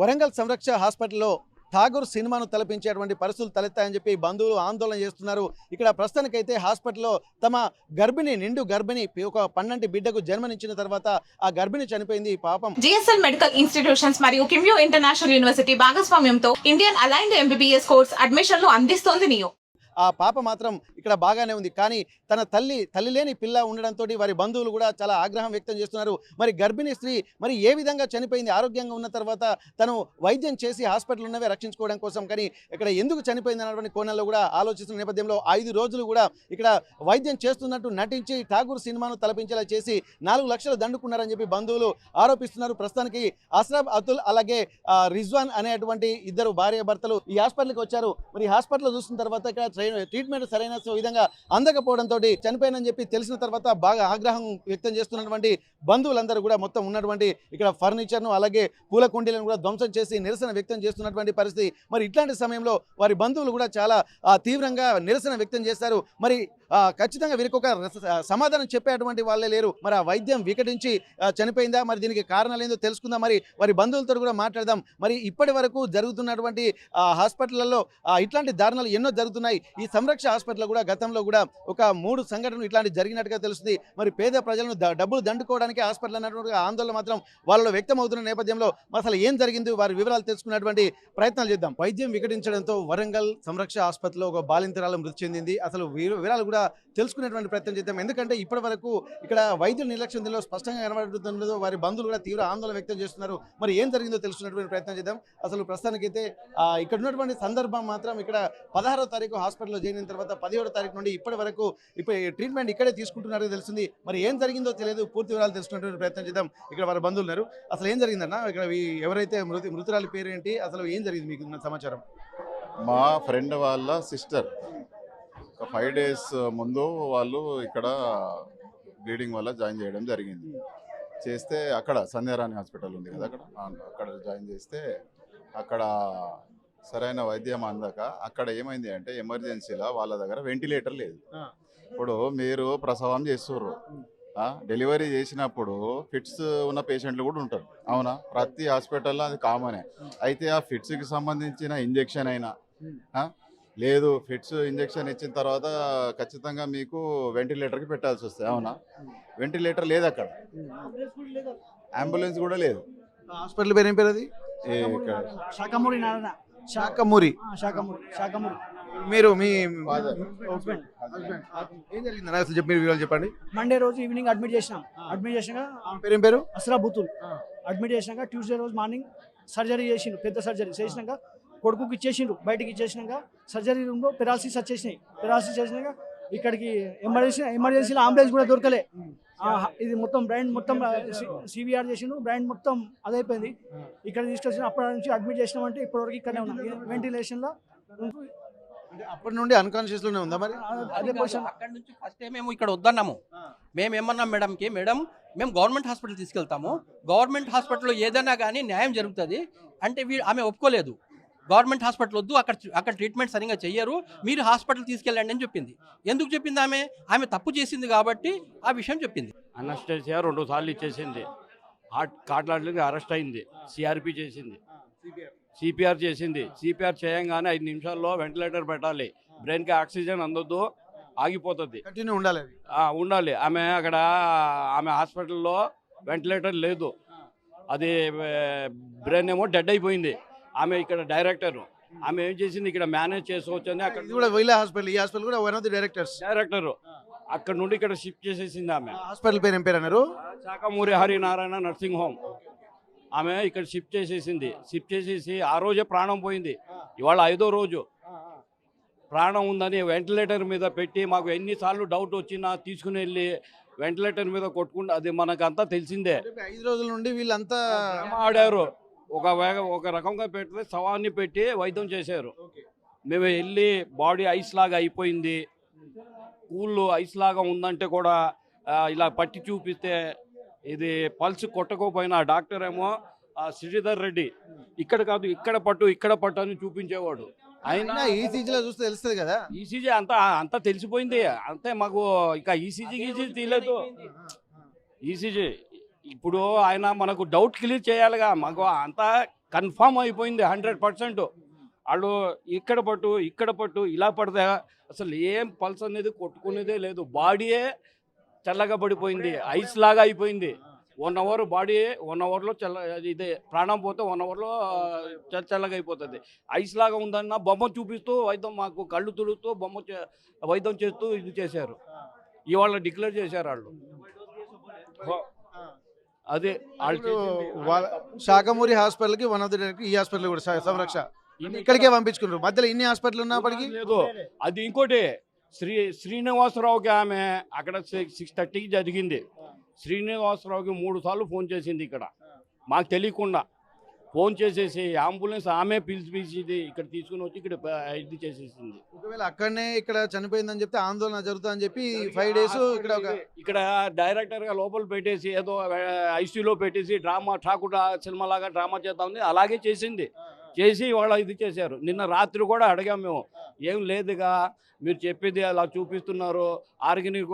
వరంగల్ సంరక్ష హాస్పిటల్లో ఠాగూర్ సినిమాను తలపించేటువంటి పరిస్థితులు తలెత్తాయని చెప్పి బంధువులు ఆందోళన చేస్తున్నారు. ఇక్కడ ప్రస్తుతానికైతే హాస్పిటల్లో తమ నిండు గర్భిణి ఒక పన్నంటి బిడ్డకు జన్మనిచ్చిన తర్వాత ఆ గర్భిణి చనిపోయింది. పాపం జిఎస్ఎల్ మెడికల్ ఇన్స్టిట్యూషన్స్ మరియు కిమ్యూ ఇంటర్నేషనల్ యూనివర్సిటీ భాగస్వామ్యంతో ఇండియన్ అలైన్డ్ ఎంబీబీఎస్ కోర్స్ అడ్మిషన్లు అందిస్తోంది నియో. ఆ పాప మాత్రం ఇక్కడ బాగానే ఉంది. కానీ తన తల్లి లేని పిల్ల ఉండడంతో వారి బంధువులు కూడా చాలా ఆగ్రహం వ్యక్తం చేస్తున్నారు. మరి గర్భిణీ స్త్రీ మరి ఏ విధంగా చనిపోయింది? ఆరోగ్యంగా ఉన్న తర్వాత తను వైద్యం చేసి హాస్పిటల్ ఉన్నవే రక్షించుకోవడం కోసం, కానీ ఇక్కడ ఎందుకు చనిపోయింది అన్నటువంటి కోణంలో కూడా ఆలోచిస్తున్న నేపథ్యంలో 5 రోజులు కూడా ఇక్కడ వైద్యం చేస్తున్నట్టు నటించి ఠాగూర్ సినిమాను తలపించేలా చేసి 4 లక్షలు దండుకున్నారని చెప్పి బంధువులు ఆరోపిస్తున్నారు. ప్రస్తుతానికి అస్రాబ్ అతుల్ అలాగే రిజ్వాన్ అనేటువంటి ఇద్దరు భార్య భర్తలు ఈ హాస్పిటల్కి వచ్చారు. మరి హాస్పిటల్లో చూసిన తర్వాత ఇక్కడ ట్రీట్మెంట్ సరైన విధంగా అందకపోవడంతో చనిపోయినని చెప్పి తెలిసిన తర్వాత బాగా ఆగ్రహం వ్యక్తం చేస్తున్నటువంటి బంధువులందరూ కూడా మొత్తం ఉన్నటువంటి ఇక్కడ ఫర్నిచర్ను అలాగే పూల కుండీలను కూడా ధ్వంసం చేసి నిరసన వ్యక్తం చేస్తున్నటువంటి పరిస్థితి. మరి ఇట్లాంటి సమయంలో వారి బంధువులు కూడా చాలా తీవ్రంగా నిరసన వ్యక్తం చేశారు. మరి ఖచ్చితంగా వీరికి ఒక సమాధానం చెప్పేటువంటి వాళ్ళే లేరు. మరి ఆ వైద్యం వికటించి చనిపోయిందా, మరి దీనికి కారణాలు ఏందో తెలుసుకుందాం. మరి వారి బంధువులతో కూడా మాట్లాడదాం. మరి ఇప్పటి వరకు జరుగుతున్నటువంటి హాస్పిటళ్లలో ఇట్లాంటి దారుణాలు ఎన్నో జరుగుతున్నాయి. ఈ సంరక్ష హాస్పిటల్ కూడా గతంలో కూడా ఒక 3 సంఘటనలు ఇట్లాంటి జరిగినట్టుగా తెలుస్తుంది. మరి పేద ప్రజలను డబ్బులు దండుకోవడానికి హాస్పిటల్ అన్నటువంటి ఆందోళన మాత్రం వాళ్ళలో వ్యక్తం అవుతున్న నేపథ్యంలో అసలు ఏం జరిగింది వారి వివరాలు తెలుసుకున్నటువంటి ప్రయత్నాలు చేద్దాం. వైద్యం వికటించడంతో వరంగల్ సంరక్ష ఆసుపత్రిలో ఒక బాలింతరాలు మృతి చెందింది. అసలు వివరాలు కూడా తెలుసుకునేటువంటి ప్రయత్నం చేద్దాం. ఎందుకంటే ఇప్పటి వరకు ఇక్కడ వైద్యుల నిర్లక్ష్యం దీనిలో స్పష్టంగా కనబడుతుందో వారి బంధువులు కూడా తీవ్ర ఆందోళన వ్యక్తం చేస్తున్నారు. మరి ఏం జరిగిందో తెలుసుకునేటువంటి ప్రయత్నం చేద్దాం. అసలు ప్రస్తుతానికైతే ఇక్కడ ఉన్నటువంటి సందర్భం మాత్రం ఇక్కడ 16వ తారీఖు హాస్పిటల్లో జాయిన్ అయిన తర్వాత 17వ తారీఖు నుండి ఇప్పటి వరకు ట్రీట్మెంట్ ఇక్కడే తీసుకుంటున్నారని తెలిసింది. మరి ఏం జరిగిందో తెలియదు. పూర్తి వివరాలు తెలుసుకునేటువంటి ప్రయత్నం చేద్దాం. ఇక్కడ వారి బంధువులు ఉన్నారు. అసలు ఏం జరిగిందన్న? ఇక్కడ ఎవరైతే మృతురాలి పేరు ఏంటి, అసలు ఏం జరిగింది మీకు సమాచారం? మా ఫ్రెండ్ వాళ్ళ సిస్టర్ ఒక 5 days ముందు వాళ్ళు ఇక్కడ బ్లీడింగ్ వల్ల జాయిన్ చేయడం జరిగింది. చేస్తే అక్కడ సంధ్యారాణి హాస్పిటల్ ఉంది కదా, అక్కడ జాయిన్ చేస్తే అక్కడ సరైన వైద్యం అందక అక్కడ ఏమైంది అంటే ఎమర్జెన్సీలో వాళ్ళ దగ్గర వెంటిలేటర్ లేదు. ఇప్పుడు మీరు ప్రసవం చేస్తుర్రు, డెలివరీ చేసినప్పుడు ఫిట్స్ ఉన్న పేషెంట్లు కూడా ఉంటారు, అవునా? ప్రతి హాస్పిటల్లో అది కామనే. అయితే ఆ ఫిట్స్కి సంబంధించిన ఇంజెక్షన్ అయినా లేదు, ఫిట్స్ ఇంజెక్షన్ ఇచ్చిన తర్వాత ఖచ్చితంగా మీకు వెంటిలేటర్కి పెట్టాల్సి వస్తుంది, అవునా? వెంటిలేటర్ లేదు, అక్కడ అంబులెన్స్ కూడా లేదు. హాస్పిటల్ పేరు ఏం పేరు? అది శాఖమూరి. మీరు మీ ఏం జరిగింది అసలు చెప్పి మీరు వివరాలు చెప్పండి. మండే రోజు ఈవినింగ్ అడ్మిట్ చేసినాక పేరేం పేరు? అస్రాబ్ అతుల్. అడ్మిట్ చేసినాక ట్యూస్డే రోజు మార్నింగ్ సర్జరీ చేసిండు. పెద్ద సర్జరీ చేసినాక కొడుకుకి ఇచ్చేసిండు. బయటికి ఇచ్చేసినాక సర్జరీ రూమ్లో పెరాలసిస్ వచ్చేసినాయి. పెరాలసిస్ చేసినాక ఇక్కడికి ఎమర్జెన్సీలో అంబులెన్స్ కూడా దొరకలే. ఇది మొత్తం బ్రైండ్ మొత్తం సివిఆర్ చేసిండు. బ్రైండ్ మొత్తం అదైపోయింది. ఇక్కడ తీసుకొచ్చిన అప్పటి నుంచి అడ్మిట్ చేసినామంటే ఇప్పటివరకు ఇక్కడనే ఉన్నాం వెంటిలేషన్లో. అప్పటి నుండి అన్కాన్షియస్ లోనే ఉందా? మరి అదే పొజిషన్. అక్కడ నుంచి ఫస్ట్ మేము ఇక్కడ వద్దన్నాము. మేము ఏమన్నాం మేడంకి, మేడం మేము గవర్నమెంట్ హాస్పిటల్ తీసుకెళ్తాము, గవర్నమెంట్ హాస్పిటల్లో ఏదైనా కానీ న్యాయం జరుగుతుంది అంటే ఆమె ఒప్పుకోలేదు. గవర్నమెంట్ హాస్పిటల్ వద్దు, అక్కడ ట్రీట్మెంట్ సరిగ్గా చెయ్యరు, మీరు హాస్పిటల్ తీసుకెళ్ళండి అని చెప్పింది. ఎందుకు చెప్పింది? ఆమె తప్పు చేసింది కాబట్టి ఆ విషయం చెప్పింది. అనస్టేసియా 2 సార్లు ఇచ్చేసింది. కాట్లాడలకి అరెస్ట్ అయింది. సిఆర్పి చేసింది, సిపిఆర్ చేసింది. సిపిఆర్ చేయంగానే 5 నిమిషాల్లో వెంటిలేటర్ పెట్టాలి. బ్రెయిన్కి ఆక్సిజన్ అందొద్దు, ఆగిపోతుంది, కంటిన్యూ ఉండాలి. ఉండాలి. ఆమె హాస్పిటల్లో వెంటిలేటర్ లేదు. అది బ్రెయిన్ ఏమో డెడ్ అయిపోయింది. ఆమె ఇక్కడ డైరెక్టర్. ఆమె ఏం చేసింది, ఇక్కడ మేనేజ్ చేసుకోవచ్చు అని అక్కడ ఈ హాస్పిటల్ కూడా వన్ ఆఫ్ ది డైరెక్టర్ అక్కడ నుండి ఇక్కడ షిఫ్ట్ చేసేసింది. ఆమె హాస్పిటల్ పేరు ఏం పేరు అన్నారు? Sakhamuri Harinarayana nursing home. ఆమె ఇక్కడ షిఫ్ట్ చేసేసింది. షిఫ్ట్ చేసేసి ఆ రోజే ప్రాణం పోయింది. ఇవాళ 5వ రోజు ప్రాణం ఉందని వెంటిలేటర్ మీద పెట్టి మాకు ఎన్నిసార్లు డౌట్ వచ్చినా తీసుకుని వెళ్ళి వెంటిలేటర్ మీద కొట్టుకుంటూ, అది మనకంతా తెలిసిందే. 5 రోజుల నుండి వీళ్ళంతా ఆడారు. ఒక రకంగా పెడితే శవాన్ని పెట్టి వైద్యం చేశారు. మేము వెళ్ళి బాడీ ఐస్ లాగా అయిపోయింది, కూళ్ళు ఐస్ లాగా ఉందంటే కూడా ఇలా పట్టి చూపిస్తే ఇది పల్స్ కొట్టకపోయినా డాక్టర్ ఏమో శ్రీధర్ రెడ్డి ఇక్కడ కాదు ఇక్కడ పట్టు అని చూపించేవాడు. అయినా ఈసీజీలో చూస్తే తెలుస్తుంది కదా. ఈసీజీ అంతా తెలిసిపోయింది. అంతే, మాకు ఇక ఈసీజీ తీయలేదు. ఇప్పుడు ఆయన మనకు డౌట్ క్లియర్ చేయాలిగా, మాకు అంతా కన్ఫామ్ అయిపోయింది 100%. వాళ్ళు ఇక్కడ పట్టు ఇలా పడితే అసలు ఏం పల్స్ అనేది కొట్టుకునేదే లేదు. బాడీయే చల్లగా పడిపోయింది, ఐస్ లాగా అయిపోయింది. 1 అవర్ బాడీ 1 అవర్లో ఇదే ప్రాణం పోతే 1 అవర్లో చల్లగా అయిపోతుంది. ఐస్ లాగా ఉందన్న బొమ్మ చూపిస్తూ వైద్యం మాకు కళ్ళు తుడుస్తూ వైద్యం చేస్తూ ఇది చేశారు. ఇవాళ డిక్లేర్ చేశారు వాళ్ళు. అదే వాళ్ళు శాఖమూరి హాస్పిటల్కి వన్ ఆఫ్ ది ఈ హాస్పిటల్ కూడా సంరక్ష ఇక్కడికే పంపించుకున్నారు. మధ్యలో ఇన్ని హాస్పిటల్ ఉన్నప్పటికీ లేదు. అది ఇంకోటి శ్రీనివాసరావుకి ఆమె అక్కడ 6:30కి జరిగింది. శ్రీనివాసరావుకి 3 సార్లు ఫోన్ చేసింది ఇక్కడ, మాకు తెలియకుండా ఫోన్ చేసేసి అంబులెన్స్ ఆమె పిలిచి ఇక్కడ తీసుకుని వచ్చి ఇక్కడ ఇది చేసేసింది. ఒకవేళ అక్కడనే ఇక్కడ చనిపోయిందని చెప్తే ఆందోళన జరుగుతుందని చెప్పి 5 డేస్ ఇక్కడ డైరెక్టర్గా లోపల పెట్టేసి ఏదో ఐసీయూలో పెట్టేసి ఠాకూర్ సినిమా లాగా డ్రామా చేద్దామని అలాగే చేసి వాళ్ళ ఇది చేశారు. నిన్న రాత్రి కూడా అడిగాం మేము, ఏం లేదుగా మీరు చెప్పేది అలా చూపిస్తున్నారు, ఆర్గానిక్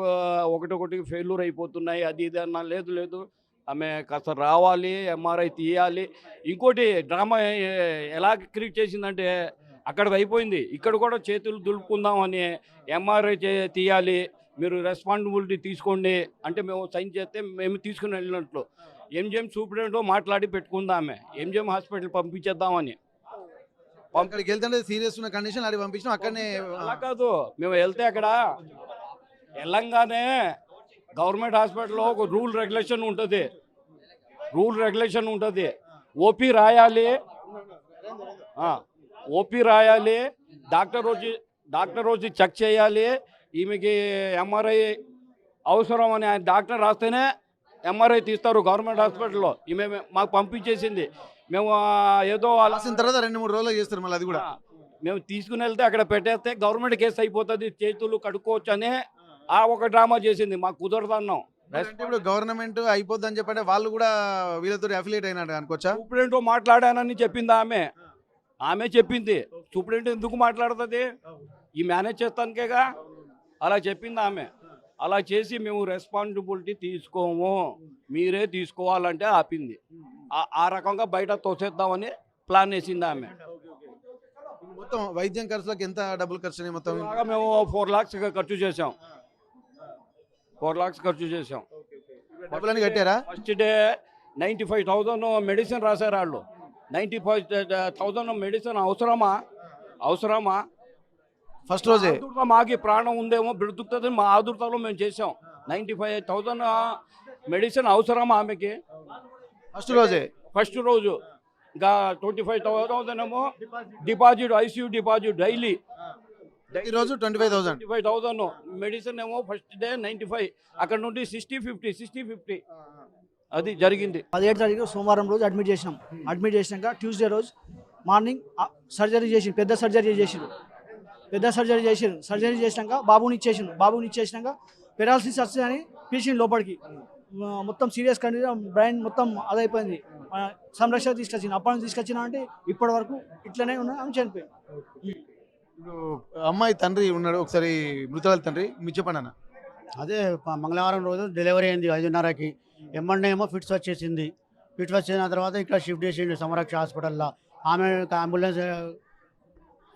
ఒకటి ఫెయిల్యూర్ అయిపోతున్నాయి అది ఇది అన్నా. లేదు ఆమె కాస్త రావాలి, ఎంఆర్ఐ తీయాలి. ఇంకోటి డ్రామా ఎలా క్రియేట్ చేసిందంటే అక్కడ అయిపోయింది, ఇక్కడ కూడా చేతులు దులుపుకుందామని ఎంఆర్ఐ తీయాలి, మీరు రెస్పాన్సిబిలిటీ తీసుకోండి అంటే మేము సైన్ చేస్తే మేము తీసుకుని వెళ్ళినట్లు. ఎంజిఎం సూపరింటెండెంట్ మాట్లాడి పెట్టుకుందామే, ఎంజిఎం హాస్పిటల్ పంపించేద్దామని. అక్కడికి వెళ్తుంటే సీరియస్ ఉన్న కండిషన్ అడిగి పంపించాం. అక్కడనే అలా కాదు, మేము వెళ్తే అక్కడ వెళ్ళంగానే గవర్నమెంట్ హాస్పిటల్లో ఒక రూల్ రెగ్యులేషన్ ఉంటుంది. ఓపీ రాయాలి, డాక్టర్ వచ్చి చెక్ చేయాలి, ఈమెకి ఎంఆర్ఐ అవసరం అని ఆయన డాక్టర్ రాస్తేనే ఎంఆర్ఐ తీస్తారు గవర్నమెంట్ హాస్పిటల్లో. ఈమె మాకు పంపించేసింది. మేము ఏదో రాసిన తర్వాత 2-3 రోజులు చేస్తారు. మళ్ళీ అది కూడా మేము తీసుకుని వెళ్తే అక్కడ పెట్టేస్తే గవర్నమెంట్ కేసు అయిపోతుంది, చేతులు కడుక్కోవచ్చు అని ఆ ఒక డ్రామా చేసింది. మాకు కుదరదన్నాం. ఇప్పుడు గవర్నమెంట్ అయిపోద్ది అని చెప్పంటే వాళ్ళు కూడా వీళ్ళతో అఫిలియేట్ అయినట్టు అనుకోవచ్చా? సూపరింటెండెంట్ మాట్లాడానని చెప్పింది ఆమె చెప్పింది. సూపరింటెండెంట్ ఎందుకు మాట్లాడుతుంది, ఈ మేనేజ్ చేస్తానికేగా అలా చెప్పింది ఆమె. అలా చేసి మేము రెస్పాన్సిబిలిటీ తీసుకోము, మీరే తీసుకోవాలంటే ఆపింది. ఆ రకంగా బయట తోసేద్దామని ప్లాన్ వేసింది ఆమె. మొత్తం వైద్యం ఖర్చులకు ఎంత డబ్బులు ఖర్చు మొత్తం? మేము 4 lakhs ఖర్చు చేసాం. 4 lakhs ఖర్చు చేసాం. డబ్బులని కట్టారా? ఫస్ట్ డే 95,000 మెడిసిన్ రాశారు వాళ్ళు. 95,000 మెడిసిన్ అవసరమా? ఫస్ట్ రోజే మాకి ప్రాణం ఉందేమో బ్రతుకుతుంది మా ఆదుర్తలో మేము చేసాం. 95,000 మెడిసిన్ అవసరమా ఆమెకి? ఫస్ట్ రోజు ఇంకా 25,000 ఏమో డిపాజిట్, ఐసీయూ డిపాజిట్ డైలీ. రోజు 25,000 మెడిసిన్ ఏమో ఫస్ట్ డే 95, అక్కడ నుండి 60-50 అది జరిగింది. 17 తారీఖు సోమవారం రోజు అడ్మిట్ చేసినాక ట్యూస్డే రోజు మార్నింగ్ సర్జరీ పెద్ద సర్జరీ చేసిరు. సర్జరీ చేసినాక బాబుని ఇచ్చేసినాక పెరాలసిస్ వచ్చి అని పిలిచింది లోపలికి. మొత్తం సీరియస్ కండిషన్, బ్రెయిన్ మొత్తం అదైపోయింది. సంరక్షణ అప్పటి నుంచి తీసుకొచ్చిన అంటే ఇప్పటి వరకు ఇట్లనే ఉన్నా ఆమె చనిపోయింది. అమ్మాయి తండ్రి ఉన్నాడు, ఒకసారి మృతురాలి తండ్రి మీరు చెప్పండి అన్న. అదే మంగళవారం రోజు డెలివరీ అయింది 5:30కి. ఏమో ఫిట్స్ వచ్చేసింది. ఫిట్స్ వచ్చిన తర్వాత ఇక్కడ షిఫ్ట్ చేసిండు సమరక్ష హాస్పిటల్లో. ఆమె అంబులెన్స్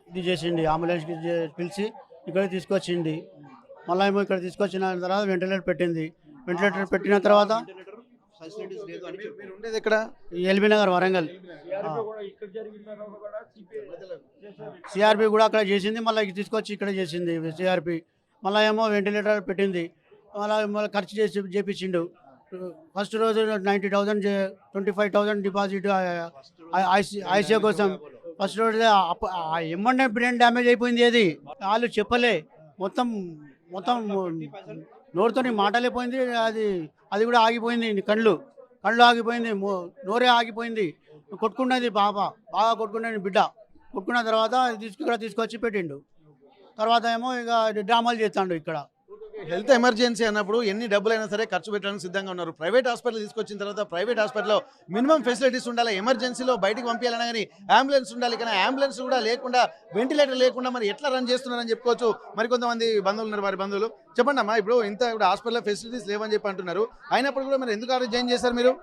ఇది చేసింది, అంబులెన్స్కి పిలిచి ఇక్కడ తీసుకొచ్చింది. మళ్ళీ ఏమో ఇక్కడ తీసుకొచ్చిన తర్వాత వెంటిలేటర్ పెట్టిన తర్వాత ఇక్కడ ఎల్బీ నగర్ వరంగల్ సిఆర్పి కూడా అక్కడ చేసింది. మళ్ళీ తీసుకొచ్చి ఇక్కడ చేసింది సిఆర్పి. మళ్ళీ ఏమో వెంటిలేటర్ పెట్టింది. మళ్ళీ ఖర్చు చేపించిండు. ఫస్ట్ రోజు 90,000 25,000 డిపాజిట్ ఐసీయూ కోసం. ఫస్ట్ రోజు ఏమన్నా బ్రెయిన్ డ్యామేజ్ అయిపోయింది. అది వాళ్ళు చెప్పలే, మొత్తం నోరుతో మాటలేపోయింది. అది కూడా ఆగిపోయింది. కళ్ళు ఆగిపోయింది, నోరే ఆగిపోయింది. కొట్టుకున్నది బాగా కొట్టుకున్నది బిడ్డ. కొట్టుకున్న తర్వాత ఇక్కడ తీసుకొచ్చి పెట్టిండు. తర్వాత ఏమో ఇక డ్రామాలు చేస్తాడు ఇక్కడ. హెల్త్ ఎమర్జెన్సీ అన్నప్పుడు ఎన్ని డబ్బులైనా సరే ఖర్చు పెట్టడానికి సిద్ధంగా ఉన్నారు. ప్రైవేట్ హాస్పిటల్ తీసుకొచ్చిన తర్వాత ప్రైవేట్ హాస్పిటల్లో మినిమం ఫెసిలిటీస్ ఉండాలి. ఎమర్జెన్సీలో బయటికి పంపించాలన్నా కానీ అంబులెన్స్ ఉండాలి. కానీ అంబులెన్స్ కూడా లేకుండా, వెంటిలేటర్ లేకుండా మరి ఎట్లా రన్ చేస్తున్నారని చెప్పుకోవచ్చు. మరి కొంతమంది బంధువులు ఉన్నారు, వారి బంధువులు. చెప్పండి అమ్మా, ఇప్పుడు ఇంత ఇప్పుడు హాస్పిటల్లో ఫెసిలిటీస్ లేవని చెప్పి అంటున్నారు, అయినప్పుడు కూడా మరి ఎందుకు జాయిన్ చేశారు మీరు?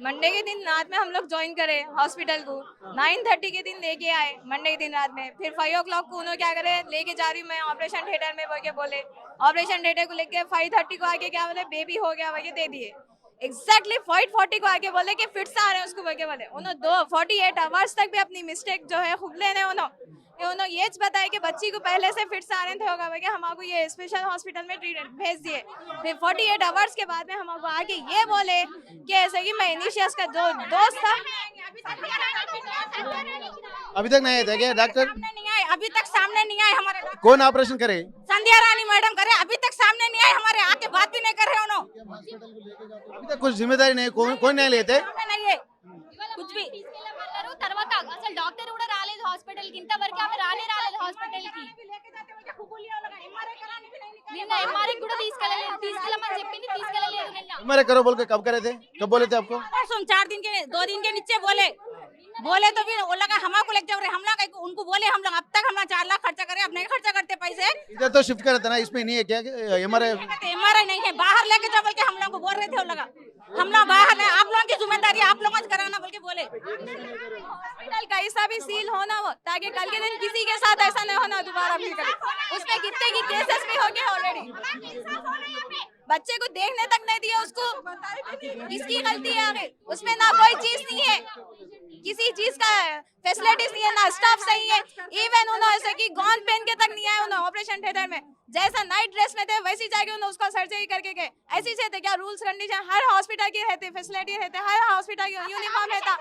मंडे के दिन रात में हम लोग ज्वाइन करे हॉस्पिटल को, 9:30 के दिन लेके आए मंडे के दिन रात में। फिर 5 o'clock को उन्होंने क्या करे, लेके जा रही हूँ मैं ऑपरेशन थिएटर में बोल के बोले। ऑपरेशन थिएटर को लेके 5:30 को आके क्या बोले, बेबी हो गया बोल के दे दिए। एग्जैक्टली 5:40 को आके बोले कि फिट से आ रहे हैं उसको बोल के बोले। उन्होंने 48 आवर्स तक भी अपनी मिस्टेक जो है खूब लेने उन्होंने ये बताया कि बच्ची को पहले से फिट से आने थे होगा बोल के हमको ये स्पेशल हॉस्पिटल में ट्रीटमेंट भेज दिए। फिर 48 आवर्स के बाद में हमको आके ये बोले कि ऐसे कि मैं इनिशियस का जो दोस्त था अभी तक नहीं आए थे क्या डॉक्टर? सामने नहीं आए, अभी तक सामने नहीं आए हमारे डॉक्टर। कौन ऑपरेशन करे? संध्या रानी मैडम करे, अभी तक सामने नहीं आए हमारे, आके बात भी नहीं कर रहे उन्होंने। अभी तक कुछ जिम्मेदारी नहीं, कौन नहीं लेते? सामने नहीं है कुछ भी। తర్వాత అసలు డాక్టర్ కూడా రాలేదు హాస్పిటల్ కి, ఇంతవరకు ఆమె రాలేదు హాస్పిటల్ కి. నిన్న ఎంఆర్ఐ కూడా తీసుకెళ్ళమని చెప్పింది, తీసుకెళ్ళలేదు నిన్న. हमारे करो बोल के कब करे थे, कब बोले थे आपको? 2 दिन के नीचे बोले तो फिर वो लगा हमको लेके जाओ, हम लोग उनको बोले हम लोग अब तक हम 4 लाख खर्चा करे, अब नहीं खर्चा करते पैसे। इधर तो शिफ्ट करे थे ना, इसमें नहीं है क्या हमारे? एमआरआई नहीं है, बाहर लेके जाओ बोल के हम लोग को बोल रहे थे। वो लगा हम लोग बाहर है, आप लोगों की जिम्मेदारी, आप लोगों को कराना बोल के बोले। हॉस्पिटल का ऐसा भी सील होना हो ताकि कल के दिन किसी के साथ ऐसा नहीं होना दोबारा फिर कभी। उसमें कितने की केसेस भी हो गए ऑलरेडी। बच्चे को देखने तक नहीं दिया, उसको किसकी गलती है आगे? उसमें ना कोई चीज नहीं है, किसी चीज का फैसिलिटीज नहीं है, ना स्टाफ सही है। इवन उन्होंने ऐसे कि गॉन पहन के तक नहीं आए उन्होंने ऑपरेशन थिएटर में, जैसा नाइट ड्रेस में थे वैसी जाके उन्होंने उसका सर्जरी करके गए। ऐसी से थे क्या रूल्स कंडीशन हर हॉस्पिटल की रहते, फैसिलिटी रहते, हर हॉस्पिटल की यूनिफॉर्म रहता,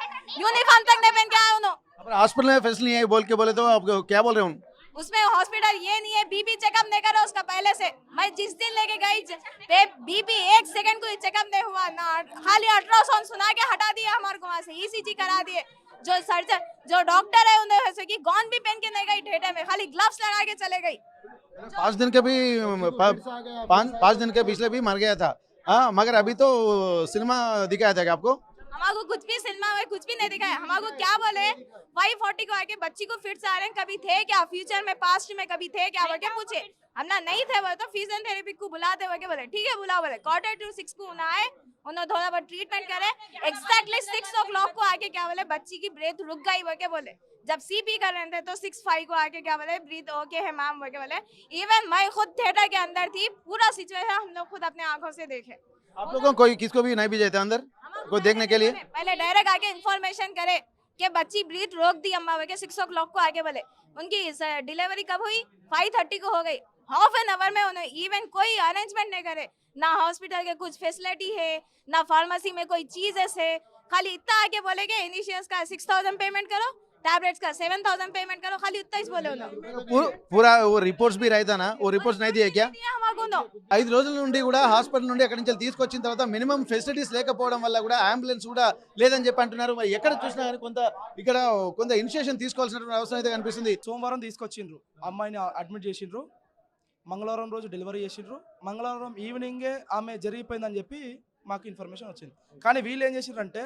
यूनिफॉर्म तक नहीं पहन के आए उन्होंने। हॉस्पिटल में फैसिलिटी नहीं है बोल के बोले तो आप क्या बोल रहे हो? उसमें हॉस्पिटल ये नहीं है, बीपी चेकअप नहीं करा उसका पहले से। मैं जिस दिन लेके गई बीपी 1 सेकंड को चेकअप नहीं हुआ ना, खाली अल्ट्रासाउंड सुना के हटा दिया हमारे को, वहां से ईसीजी करा दिए। जो सर्जन जो डॉक्टर है उन्हें ऐसे कि गॉन भी पहन के नहीं गई थिएटर में, खाली ग्लव्स लगा के चले गई। 5 दिन के भी 5 दिन के पिछले भी मर गया था। हाँ, मगर अभी तो सिनेमा दिखाया था क्या आपको? हमारे कुछ भी सिनेमा में कुछ भी नहीं दिखाया। हमारे क्या बोले 5:40 को आके बच्ची को फिट से आ रहे हैं, कभी थे क्या फ्यूचर में, पास्ट में कभी थे क्या बोल के पूछे। हम ना नहीं थे बोले तो फिजियोथेरेपी को बुलाते बोल के बोले ठीक है बुला बोले। 1:45 को आए, उन्होंने थोड़ा बहुत ट्रीटमेंट करे। एग्जैक्टली 6 o'clock को आके क्या बोले बच्ची की ब्रेथ रुक गई बोल के बोले। जब सीपी कर रहे थे तो 6:05 को आके क्या बोले ब्रीथ ओके है मैम बोल के बोले। इवन मैं खुद थिएटर के अंदर थी, पूरा सिचुएशन हम लोग खुद अपने आंखों से देखे। आप लोगों को कोई किसको भी नहीं भेजा था अंदर को देखने के लिए? पहले डायरेक्ट आके इन्फॉर्मेशन करे कि बच्ची ब्रीथ रोक दी अम्मा बोल के 6 o'clock को आके बोले। उनकी डिलीवरी कब हुई? 5:30 को हो गई। हाफ एन आवर में उन्होंने इवन कोई अरेंजमेंट नहीं करे, ना हॉस्पिटल के कुछ फैसिलिटी है, ना फार्मेसी में कोई चीज है। खाली इतना आके बोले कि इनिशियस का 6,000 पेमेंट करो, टैबलेट्स का 7,000 पेमेंट करो, खाली उतना ही बोले उन्होंने। पूरा वो रिपोर्ट्स भी रहता ना, वो रिपोर्ट्स नहीं दिए क्या? हमारे 5 రోజుల నుండి కూడా హాస్పిటల్ నుండి అక్కడి నుంచి తీసుకొచ్చిన తర్వాత మినిమం ఫెసిలిటీస్ లేకపోవడం వల్ల కూడా అంబులెన్స్ కూడా లేదని చెప్పి అంటున్నారు. మరి ఎక్కడ చూసినా కానీ కొంత ఇనిషియేషన్ తీసుకోవాల్సినటువంటి అవసరం అయితే కనిపిస్తుంది. సోమవారం తీసుకొచ్చిండ్రు, అమ్మాయిని అడ్మిట్ చేసిండ్రు, మంగళవారం రోజు డెలివరీ చేసిండ్రు, మంగళవారం ఈవినింగే ఆమె జరిగిపోయిందని చెప్పి మాకు ఇన్ఫర్మేషన్ వచ్చింది. కానీ వీళ్ళు ఏం చేసిండ్రంటే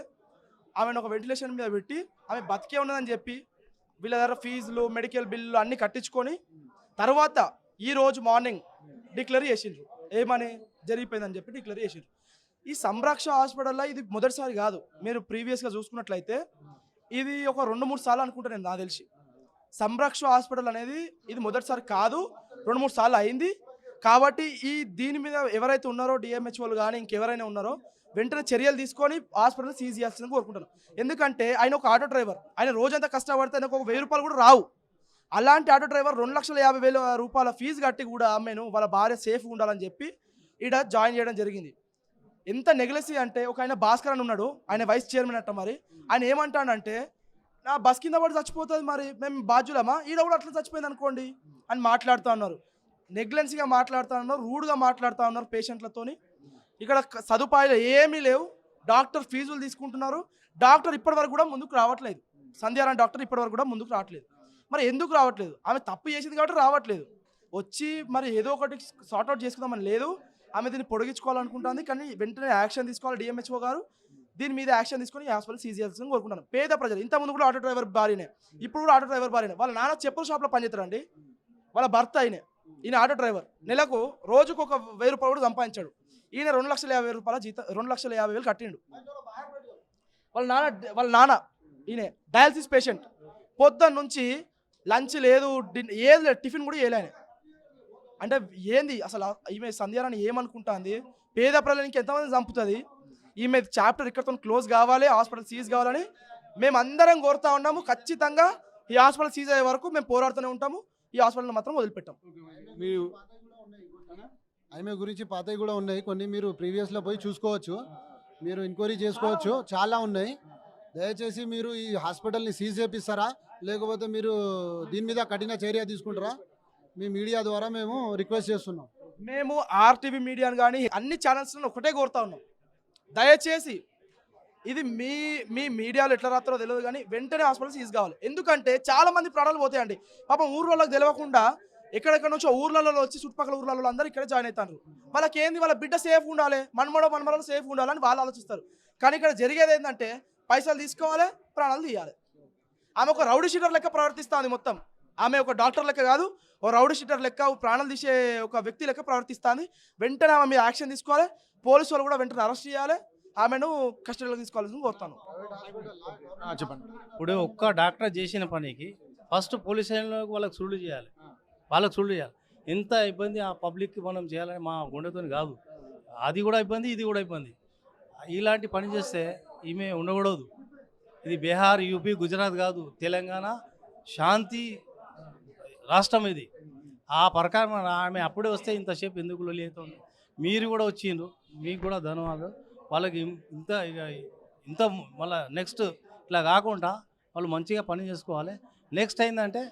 ఆమెను ఒక వెంటిలేషన్ మీద పెట్టి ఆమె బతికే ఉన్నదని చెప్పి వీళ్ళ దగ్గర ఫీజులు మెడికల్ బిల్లు అన్నీ కట్టించుకొని తర్వాత ఈరోజు మార్నింగ్ డిక్లేర్ చేసిండ్రు, ఏమని జరిగిపోయిందని చెప్పి డిక్లేర్ చేసిండ్రు. ఈ సంరక్ష హాస్పిటల్లో ఇది మొదటిసారి కాదు, మీరు ప్రీవియస్గా చూసుకున్నట్లయితే ఇది ఒక 2-3 సార్లు అనుకుంటా నేను నాకు తెలిసి. సంరక్ష హాస్పిటల్ అనేది ఇది మొదటిసారి కాదు, 2-3 సార్లు అయింది. కాబట్టి దీని మీద ఎవరైతే ఉన్నారో డిఎంహెచ్ఓలు కానీ ఇంకెవరైనా ఉన్నారో వెంటనే చర్యలు తీసుకొని హాస్పిటల్ సీజ్ చేయాల్సిందని కోరుకుంటాను. ఎందుకంటే ఆయన ఒక ఆటో డ్రైవర్, ఆయన రోజంతా కష్టపడితే ఆయనకు ఒక 1000 రూపాయలు కూడా రావు. అలాంటి ఆటో డ్రైవర్ 2,50,000 రూపాయల ఫీజు కట్టి కూడా ఆమెను వాళ్ళ భార్య సేఫ్గా ఉండాలని చెప్పి ఈడ జాయిన్ చేయడం జరిగింది. ఎంత నెగ్లెసీ అంటే ఒక ఆయన భాస్కర్ అని ఉన్నాడు, ఆయన వైస్ చైర్మన్ అట్ట. మరి ఆయన ఏమంటాడంటే నా బస్ కింద పడి చచ్చిపోతుంది, మరి మేము బాధ్యులమా, ఈడ కూడా అట్లా చచ్చిపోయింది అనుకోండి అని మాట్లాడుతూ ఉన్నారు. నెగ్లెన్సీగా మాట్లాడుతూ ఉన్నారు, రూడ్గా మాట్లాడుతూ ఉన్నారు పేషెంట్లతోని. ఇక్కడ సదుపాయాలు ఏమీ లేవు, డాక్టర్ ఫీజులు తీసుకుంటున్నారు. డాక్టర్ ఇప్పటివరకు కూడా ముందుకు రావట్లేదు, సంధ్యారాణి డాక్టర్ ఇప్పటివరకు కూడా ముందుకు రావట్లేదు. మరి ఎందుకు రావట్లేదు? ఆమె తప్పు చేసింది కాబట్టి రావట్లేదు. వచ్చి మరి ఏదో ఒకటి సార్ట్అవుట్ చేసుకుందామని లేదు. ఆమె దీన్ని పొడిగించుకోవాలనుకుంటుంది, కానీ వెంటనే యాక్షన్ తీసుకోవాలి డిఎంహెచ్ఓ గారు. దీని మీద యాక్షన్ తీసుకొని ఈ హాస్పిటల్ సీజ్ చేయాల్సింది కోరుకుంటాను. పేద ప్రజలు ఇంతకుముందు కూడా ఆటో డ్రైవర్ భార్యనే, ఇప్పుడు కూడా ఆటో డ్రైవర్ భార్యనే. వాళ్ళ నాన్న చెప్పుల షాప్లో పనిచేస్తారండి, వాళ్ళ భర్త ఈయన ఆటో డ్రైవర్. నెలకు రోజుకు ఒక 1000 రూపాయలు కూడా సంపాదించాడు. ఈయన 2,50,000 రూపాయల జీతం, 2,50,000 కట్టిండు. వాళ్ళ నాన్న ఈయన డయాలసిస్ పేషెంట్. పొద్దున్న నుంచి లంచ్ లేదు, ఏది లేదు, టిఫిన్ కూడా చేయలేని. అంటే ఏంది అసలు ఈమె సంధ్యారాణి ఏమనుకుంటుంది? పేద ప్రజలకి ఎంతమంది చంపుతుంది? ఈమె చాప్టర్ ఇక్కడతో క్లోజ్ కావాలి, హాస్పిటల్ సీజ్ కావాలని మేము అందరం కోరుతా ఉన్నాము. ఖచ్చితంగా ఈ హాస్పిటల్ సీజ్ అయ్యే వరకు మేము పోరాడుతూనే ఉంటాము. ఈ హాస్పిటల్ మాత్రం వదిలిపెట్టాం. మీరు ఆమె గురించి పాతవి కూడా ఉన్నాయి కొన్ని, మీరు ప్రీవియస్లో పోయి చూసుకోవచ్చు, మీరు ఎంక్వైరీ చేసుకోవచ్చు, చాలా ఉన్నాయి. దయచేసి మీరు ఈ హాస్పిటల్ని సీజ్ చేపిస్తారా, లేకపోతే మీరు దీని మీద కఠిన చర్య తీసుకుంటారా? మీ మీడియా ద్వారా మేము రిక్వెస్ట్ చేస్తున్నాం. మేము ఆర్టీవీ మీడియాను కానీ అన్ని ఛానల్స్లో ఒకటే కోరుతా ఉన్నాం, దయచేసి ఇది మీ మీడియాలో ఎట్లా రాస్తారో తెలియదు కానీ వెంటనే హాస్పిటల్ సీజ్ కావాలి. ఎందుకంటే చాలా మంది ప్రాణాలు పోతాయండి. పాపం ఊర్లోకి తెలియకుండా ఎక్కడెక్కడ నుంచో ఊర్లలో వచ్చి చుట్టుపక్కల ఊర్లలో అందరూ ఇక్కడ జాయిన్ అవుతారు. వాళ్ళకి ఏంది, వాళ్ళ బిడ్డ సేఫ్ ఉండాలి, మనమరాలు సేఫ్ ఉండాలని వాళ్ళు ఆలోచిస్తారు. కానీ ఇక్కడ జరిగేది ఏంటంటే పైసలు తీసుకోవాలి, ప్రాణాలు తీయాలి. ఆమె ఒక రౌడీ షీటర్ లెక్క ప్రవర్తిస్తుంది మొత్తం. ఆమె ఒక డాక్టర్ లెక్క కాదు, ఓ రౌడీ షీటర్ లెక్క, ప్రాణాలు తీసే ఒక వ్యక్తి లెక్క ప్రవర్తిస్తుంది. వెంటనే ఆమె మీద యాక్షన్ తీసుకోవాలి, పోలీసు వాళ్ళు కూడా వెంటనే అరెస్ట్ చేయాలి, ఆమెను కస్టడీలో తీసుకోవాలని కోరుతాను. చెప్పండి. ఇప్పుడు ఒక్క డాక్టర్ చేసిన పనికి ఫస్ట్ పోలీస్ స్టేషన్లోకి వాళ్ళకి సుళ్ళు చేయాలి. ఎంత ఇబ్బంది ఆ పబ్లిక్కి మనం చేయాలని మా గుండెతో కాదు, అది కూడా ఇబ్బంది, ఇది కూడా ఇబ్బంది. ఇలాంటి పని చేస్తే ఈమె ఉండకూడదు. ఇది బీహార్, యూపీ, గుజరాత్ కాదు, తెలంగాణ శాంతి రాష్ట్రం ఇది. ఆ ప్రకారం ఆమె అప్పుడే వస్తే ఇంతసేపు ఎందుకు లొల్లి అవుతుంది? మీరు కూడా వచ్చిండ్రు, మీకు కూడా ధన్యవాదాలు. వాళ్ళకి ఇంత మళ్ళీ నెక్స్ట్ ఇట్లా కాకుండా వాళ్ళు మంచిగా పని చేసుకోవాలి. నెక్స్ట్ ఏంటంటే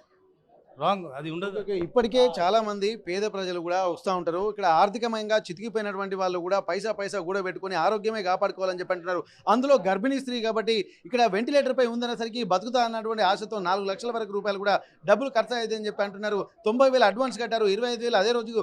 రాంగ్ అది ఉండదు. ఇప్పటికే చాలా మంది పేద ప్రజలు కూడా వస్తూ ఉంటారు. ఇక్కడ ఆర్థికంగా చితికిపోయినటువంటి వాళ్ళు కూడా పైసా కూడా పెట్టుకొని ఆరోగ్యమే కాపాడుకోవాలని చెప్పి అంటున్నారు. అందులో గర్భిణీ స్త్రీ కాబట్టి ఇక్కడ వెంటిలేటర్ పై ఉందనేసరికి బతుకుతా అన్నటువంటి ఆశతో 4 లక్షల వరకు రూపాయలు కూడా డబ్బులు ఖర్చు అయ్యేదని చెప్పి అంటున్నారు. 90,000 అడ్వాన్స్ కట్టారు, 25,000 అదే రోజు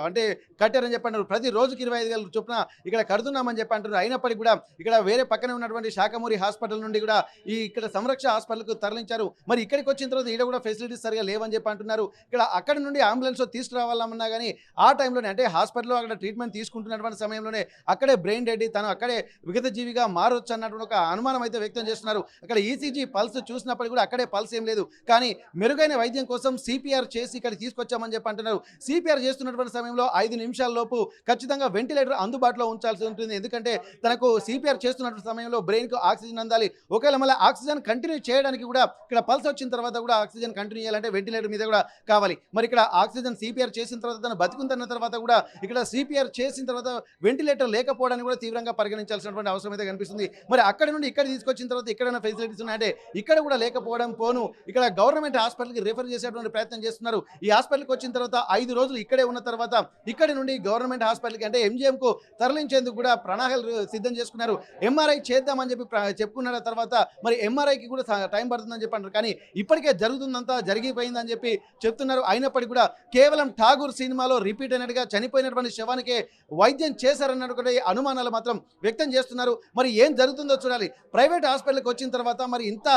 అంటే కట్టారని చెప్పి అంటారు. ప్రతి రోజుకి 25,000 చొప్పున ఇక్కడ కడుతున్నామని చెప్పి అంటున్నారు. అయినప్పటికీ కూడా ఇక్కడ వేరే పక్కనే ఉన్నటువంటి శాఖమూరి హాస్పిటల్ నుండి కూడా ఇక్కడ సంరక్ష హాస్పిటల్కు తరలించారు. మరి ఇక్కడికి వచ్చిన తర్వాత ఇక్కడ కూడా ఫెసిలిటీస్ సరిగా లేవని చెప్పి అంటున్నారు. ఇక్కడ అక్కడ నుండి అంబులెన్స్ తీసుకురావాలన్నా కానీ ఆ టైంలోనే అంటే హాస్పిటల్లో అక్కడ ట్రీట్మెంట్ తీసుకుంటున్నటువంటి సమయంలోనే అక్కడే బ్రెయిన్ డెడ్, తను అక్కడే విగత జీవిగా మారొచ్చు అన్నటువంటి ఒక అనుమానం అయితే వ్యక్తం చేస్తున్నారు. అక్కడ ఈసీజీ పల్స్ చూసినప్పటికీ కూడా అక్కడే పల్స్ ఏం లేదు, కానీ మెరుగైన వైద్యం కోసం సిపిఆర్ చేసి ఇక్కడ తీసుకొచ్చామని చెప్పి అంటున్నారు. సిపిఆర్ చేస్తున్నటువంటి సమయంలో 5 నిమిషాల లోపు ఖచ్చితంగా వెంటిలేటర్ అందుబాటులో ఉంచాల్సి ఉంటుంది. ఎందుకంటే తనకు సిపిఆర్ చేస్తున్నటువంటి సమయంలో బ్రెయిన్కు ఆక్సిజన్ అందాలి. ఒకవేళ మళ్ళీ ఆక్సిజన్ కంటిన్యూ చేయడానికి కూడా ఇక్కడ పల్స్ వచ్చిన తర్వాత కూడా ఆక్సిజన్ కంటిన్యూ చేయాలంటే వెంటిలేటర్ మీద కూడా కావాలి. మరి ఇక్కడ ఆక్సిజన్ సిపిఆర్ చేసిన తర్వాత తను బతుకుతున్న తర్వాత కూడా ఇక్కడ సిపిఆర్ చేసిన తర్వాత వెంటిలేటర్ లేకపోవడానికి కూడా తీవ్రంగా పరిగణించాల్సినటువంటి అవసరం అయితే కనిపిస్తుంది. మరి అక్కడ నుండి ఇక్కడ తీసుకొచ్చిన తర్వాత ఎక్కడైనా ఫెసిలిటీస్ ఉన్నాయంటే ఇక్కడ కూడా లేకపోవడం పోను ఇక్కడ గవర్నమెంట్ హాస్పిటల్కి రిఫర్ చేసేటువంటి ప్రయత్నం చేస్తున్నారు. ఈ హాస్పిటల్కి వచ్చిన తర్వాత 5 రోజులు ఇక్కడే ఉన్న తర్వాత ఇక్కడి నుండి గవర్నమెంట్ హాస్పిటల్కి అంటే ఎంజిఎంకు తరలించేందుకు కూడా ప్రణాళికలు సిద్ధం చేసుకున్నారు. ఎంఆర్ఐ చేద్దామని చెప్పి చెప్పుకున్న తర్వాత మరి ఎంఆర్ఐకి కూడా టైం పడుతుందని చెప్పి అంటారు. కానీ ఇప్పటికే జరుగుతుందంతా జరిగిపోయిందని చెప్పి చెప్తున్నారు. అయినప్పటికీ కూడా కేవలం ఠాగూర్ సినిమాలో రిపీట్ అయినట్టుగా చనిపోయినటువంటి శవానికే వైద్యం చేశారన్నటువంటి అనుమానాలు మాత్రం వ్యక్తం చేస్తున్నారు. మరి ఏం జరుగుతుందో చూడాలి. ప్రైవేట్ హాస్పిటల్కి వచ్చిన తర్వాత మరి ఇంత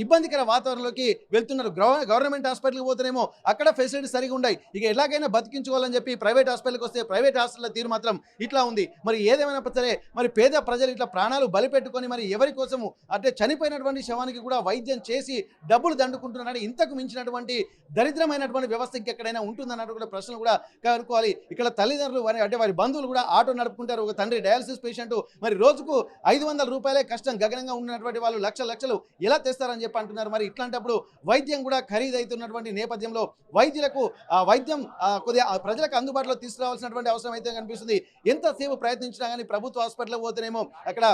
ఇబ్బందికర వాతావరణంలోకి వెళ్తున్నారు. గవర్నమెంట్ హాస్పిటల్కి పోతేనేమో అక్కడ ఫెసిలిటీస్ సరిగా ఉన్నాయి. ఇక ఎలాగైనా బతికించుకోవాలని చెప్పి ప్రైవేట్ హాస్పిటల్కి వస్తే ప్రైవేట్ హాస్పిటల్ తీరు మాత్రం ఇట్లా ఉంది. మరి ఏదేమైనా సరే మరి పేద ప్రజలు ఇట్లా ప్రాణాలు బలిపెట్టుకొని మరి ఎవరి కోసము అంటే చనిపోయినటువంటి శవానికి కూడా వైద్యం చేసి డబ్బులు దండుకుంటున్నారని ఇంతకు మించినటువంటి దరిద్రమైనటువంటి వ్యవస్థ ఇంకెక్కడైనా ఉంటుందన్నట్టు కూడా ప్రశ్నలు కూడా కనుక్కోవాలి. ఇక్కడ తల్లిదండ్రులు అంటే వారి బంధువులు కూడా ఆటో నడుపుకుంటారు. ఒక తండ్రి డయాలసిస్ పేషెంట్ మరి రోజుకు 500 రూపాయలే కష్టం గగనంగా ఉన్నటువంటి వాళ్ళు లక్షలు ఎలా తెస్తారని చెప్పి అంటున్నారు. మరి ఇట్లాంటప్పుడు వైద్యం కూడా ఖరీదైతున్నటువంటి నేపథ్యంలో వైద్యులకు వైద్యం కొద్దిగా ప్రజలకు అందుబాటులో తీసుకురావాల్సినటువంటి అవసరం అయితే కనిపిస్తుంది. ఎంతసేపు ప్రయత్నించినా కానీ ప్రభుత్వ హాస్పిటల్కి పోతేనేమో అక్కడ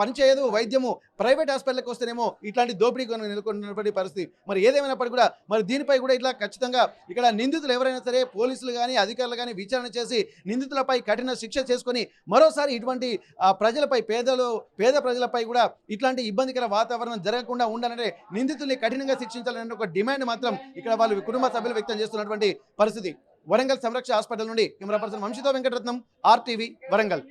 పనిచేయదు వైద్యము, ప్రైవేట్ హాస్పిటల్కి వస్తేనేమో ఇట్లాంటి దోపిడీ నెలకొన్నటువంటి పరిస్థితి. మరి ఏదేమైనప్పటికీ కూడా మరి దీనిపై కూడా ఇట్లా ఖచ్చితంగా ఇక్కడ నిందితులు ఎవరైనా సరే పోలీసులు కానీ అధికారులు కానీ విచారణ చేసి నిందితులపై కఠిన శిక్ష చేసుకొని మరోసారి ఇటువంటి ప్రజలపై పేద ప్రజలపై కూడా ఇట్లాంటి ఇబ్బందికర వాతావరణం జరగకుండా ఉండాలంటే నిందితుల్ని కఠినంగా శిక్షించాలనే ఒక డిమాండ్ మాత్రం ఇక్కడ వాళ్ళు కుటుంబ సభ్యులు వ్యక్తం చేస్తున్నటువంటి పరిస్థితి. వరంగల్ సంరక్ష హాస్పిటల్ నుండి కెమెరా పర్సన్ వంశీతో వెంకటరత్నం RTV వరంగల్.